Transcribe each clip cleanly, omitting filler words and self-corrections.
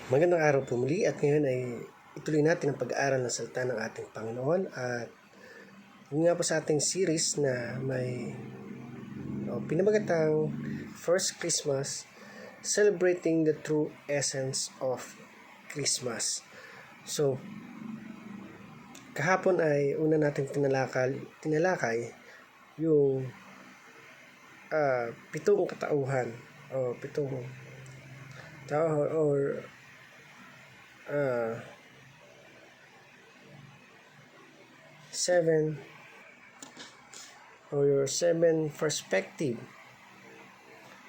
Magandang araw po muli at ngayon ay ituloy natin ang pag-aaral ng salita ng ating Panginoon at yun nga po sa ating series na may pinamagatang First Christmas, Celebrating the True Essence of Christmas. So, kahapon ay una nating tinalakay yung pitong katauhan o pitong tao or seven or your seven perspective.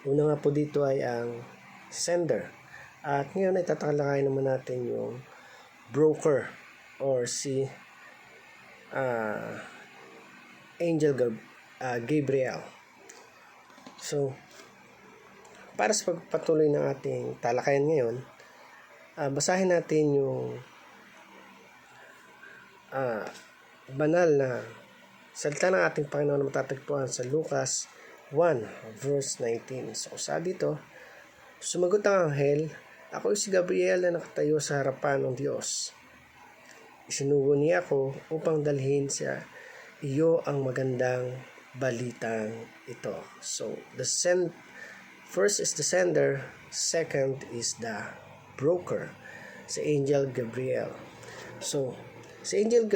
Una nga po dito ay ang sender. At ngayon ay tatalakayin naman natin yung broker or si Angel Gabriel. So, para sa pagpatuloy ng ating talakayan ngayon, basahin natin yung banal na salita ng ating Panginoon na matatagpuan sa Lucas 1 verse 19. So sabi dito, sumagot ang anghel, "Ako si Gabriel na nakatayo sa harapan ng Diyos. Isinugo niya ako upang dalhin sa iyo ang magandang balitang ito." So first is the sender, second is the broker, si Angel Gabriel. So si Angel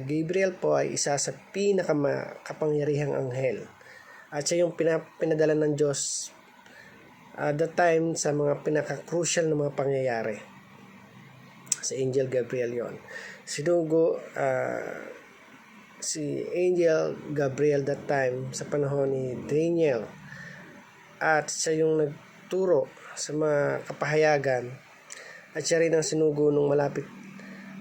Gabriel po ay isa sa pinakakapangyarihang anghel at siya yung pinadala ng Diyos at the time sa mga pinaka-crucial na mga pangyayari. Si Angel Gabriel yon. Sinugo si Angel Gabriel that time sa panahon ni Daniel at siya yung nagturo sa mga kapahayagan at siya rin ang sinugo nung malapit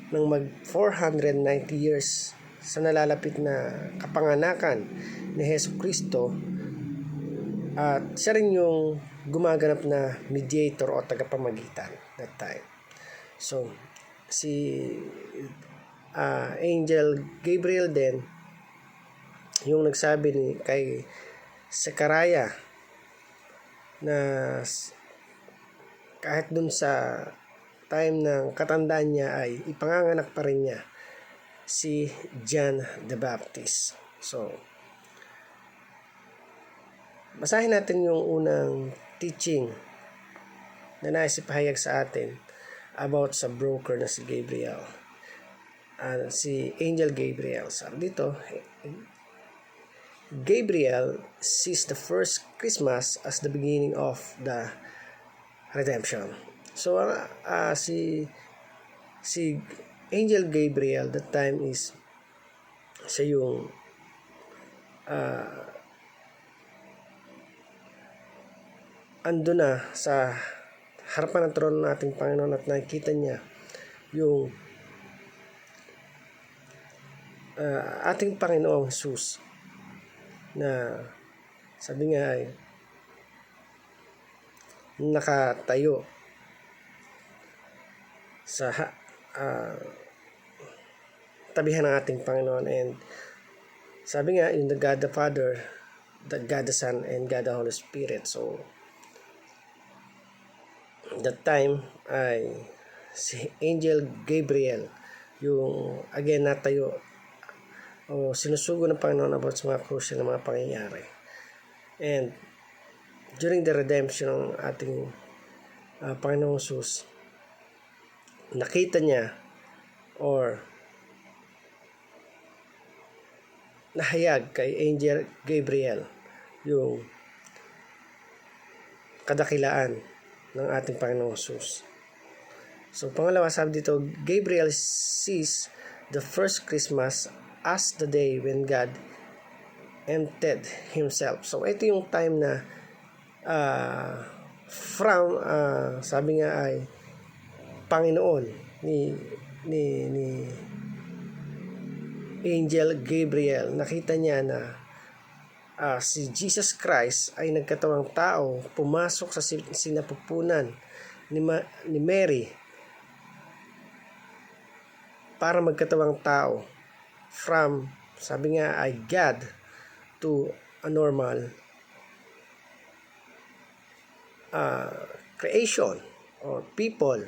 ng mag 490 years sa nalalapit na kapanganakan ni Hesus Kristo at siya rin yung gumaganap na mediator o tagapamagitan that time. So si Angel Gabriel din yung nagsabi kay Zechariah na kahit dun sa time ng katandaan niya ay ipanganganak pa rin niya si John the Baptist. So, basahin natin yung unang teaching na nais ipahayag sa atin about sa broker na si Gabriel. Si Angel Gabriel. Sabi dito, Gabriel sees the first Christmas as the beginning of the redemption. So, si Angel Gabriel that time is siya yung ando na sa harapan ng trono ng ating Panginoon at nakikita niya yung ating Panginoong Jesus na sabi nga ay nakatayo sa tabihan ng ating Panginoon, and sabi nga yung the God the Father, the God the Son, and God the Holy Spirit. So that time ay si Angel Gabriel yung again natayo o sinusugo ng Panginoon about sa mga crucial na mga pangyayari. And during the redemption ng ating Panginoong Jesus, nakita niya or nahayag kay Angel Gabriel yung kadakilaan ng ating Panginoong Jesus. So pangalawa, sabi dito, Gabriel sees the first Christmas as the day when God emptied himself. So ito yung time na sabi nga ay Panginoon ni Angel Gabriel, nakita niya na si Jesus Christ ay nagkatawang tao, pumasok sa sinapupunan ni Mary para magkatawang tao from, sabi nga ay God to a normal creation or people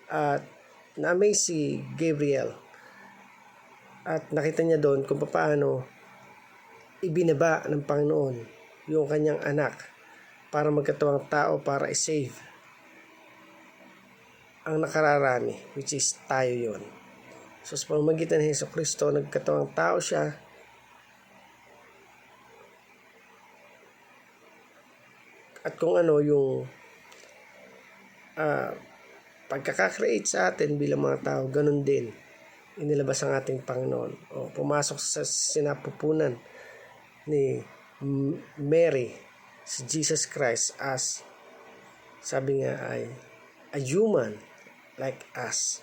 at na-amaze si Gabriel at nakita niya doon kung paano ibinaba ng Panginoon yung kanyang anak para magkatawang tao para i-save ang nakararami, which is tayo yon. So sa pamamagitan ni Jesucristo, nagkatawang tao siya at kung ano yung pagkakakreate sa atin bilang mga tao, ganun din inilabas ang ating Panginoon o pumasok sa sinapupunan ni Mary si Jesus Christ as, sabi nga, ay a human like us.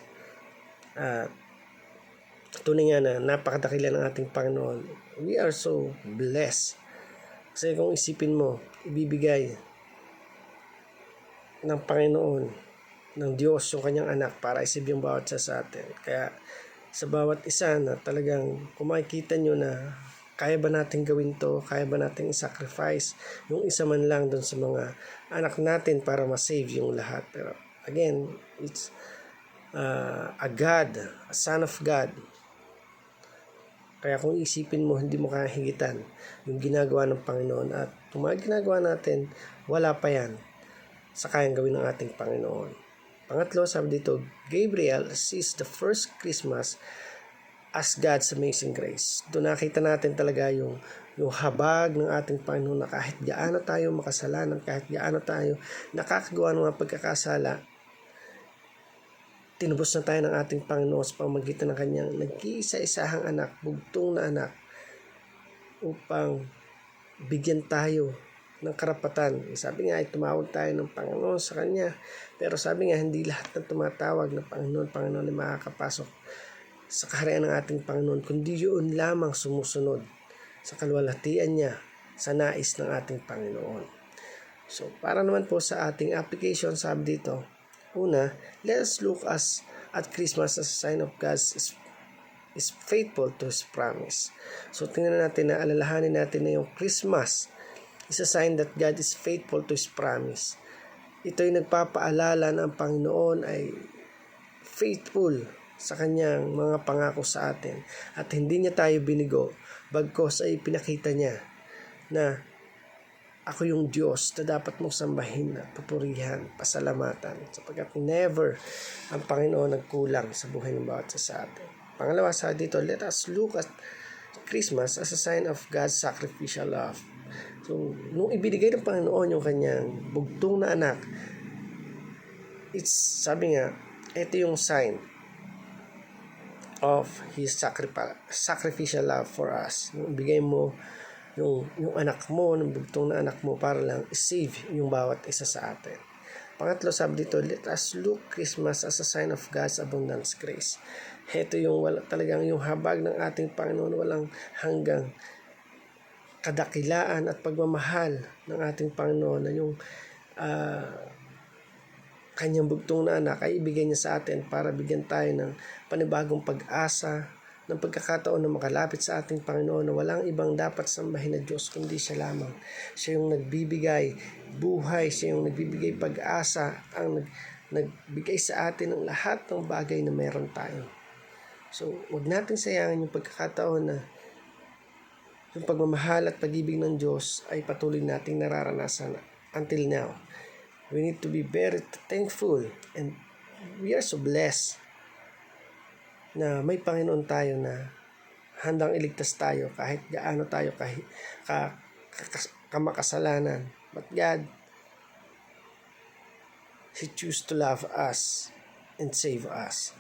Tunay nga na napakadakila ng ating Panginoon. We are so blessed kasi kung isipin mo, ibibigay ng Panginoon, ng Diyos, yung kanyang anak para isib yung bawat isa sa atin. Kaya sa bawat isa na talagang kung makikita nyo na kaya ba natin gawin to, kaya ba natin i-sacrifice yung isa man lang doon sa mga anak natin para ma-save yung lahat. Pero again, it's a God, a Son of God. Kaya kung isipin mo, hindi mo kahigitan yung ginagawa ng Panginoon at kung mga ginagawa natin, wala pa yan sa kayang gawin ng ating Panginoon. Pangatlo, sabi dito, Gabriel sees the first Christmas as God's amazing grace. Doon nakita natin talaga yung habag ng ating Panginoon na kahit gaano tayo makasalanan, kahit gaano tayo nakakagawa ng mga pagkakasala, tinubos na tayo ng ating Panginoon sa pamamagitan ng kanyang nag-iisa-isahang anak, bugtong na anak, upang bigyan tayo ng karapatan. Sabi nga ay tumawag tayo ng Panginoon sa kanya. Pero sabi nga hindi lahat ng tumatawag ng Panginoon ay makakapasok sa kaharian ng ating Panginoon, kundi yun lamang sumusunod sa kalwalhatian niya sa nais ng ating Panginoon. So para naman po sa ating application, sabi dito, una, let us look at Christmas as a sign of God is faithful to His promise. So tingnan natin na alalahanin natin na yung Christmas is a sign that God is faithful to His promise. Ito ay nagpapaalala na ang Panginoon ay faithful sa kanyang mga pangako sa atin at hindi niya tayo binigo, bagkos ay pinakita niya na ako yung Diyos na dapat mong sambahin at papurihan, pasalamatan, sapagkat never ang Panginoon nagkulang sa buhay ng bawat isa sa atin. Pangalawa, sa dito, let us look at Christmas as a sign of God's sacrificial love. So, nung ibinigay ng Panginoon yung kanyang bugtong na anak, sabi nga, ito yung sign of His sacrificial love for us. Nung ibigay mo yung anak mo, ng bugtong na anak mo para lang save yung bawat isa sa atin. Pangatlo, sabi dito, let us look Christmas as a sign of God's abundance grace. Ito yung talagang yung habag ng ating Panginoon, walang hanggang kadakilaan at pagmamahal ng ating Panginoon na yung kanyang bugtong na anak ay ibigay niya sa atin para bigyan tayo ng panibagong pag-asa, ng pagkakataon na makalapit sa ating Panginoon na walang ibang dapat sambahin na Diyos kundi siya lamang. Siya yung nagbibigay buhay, siya yung nagbibigay pag-asa, ang nagbigay sa atin ng lahat ng bagay na meron tayo. So, huwag natin sayangin yung pagkakataon na yung pagmamahal at pag-ibig ng Diyos ay patuloy nating nararanasan until now. We need to be very thankful and we are so blessed na may Panginoon tayo na handang iligtas tayo kahit gaano tayo kamakasalanan. But God, He choose to love us and save us.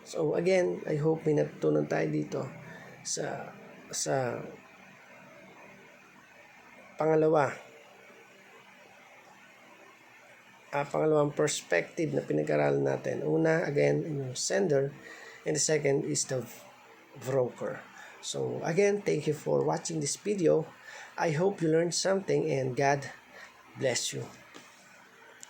So again, I hope may natutunan tayo dito sa pangalawang perspective na pinag-aralan natin. Una, again, yung sender, and the second is the broker. So again, thank you for watching this video. I hope you learned something and God bless you.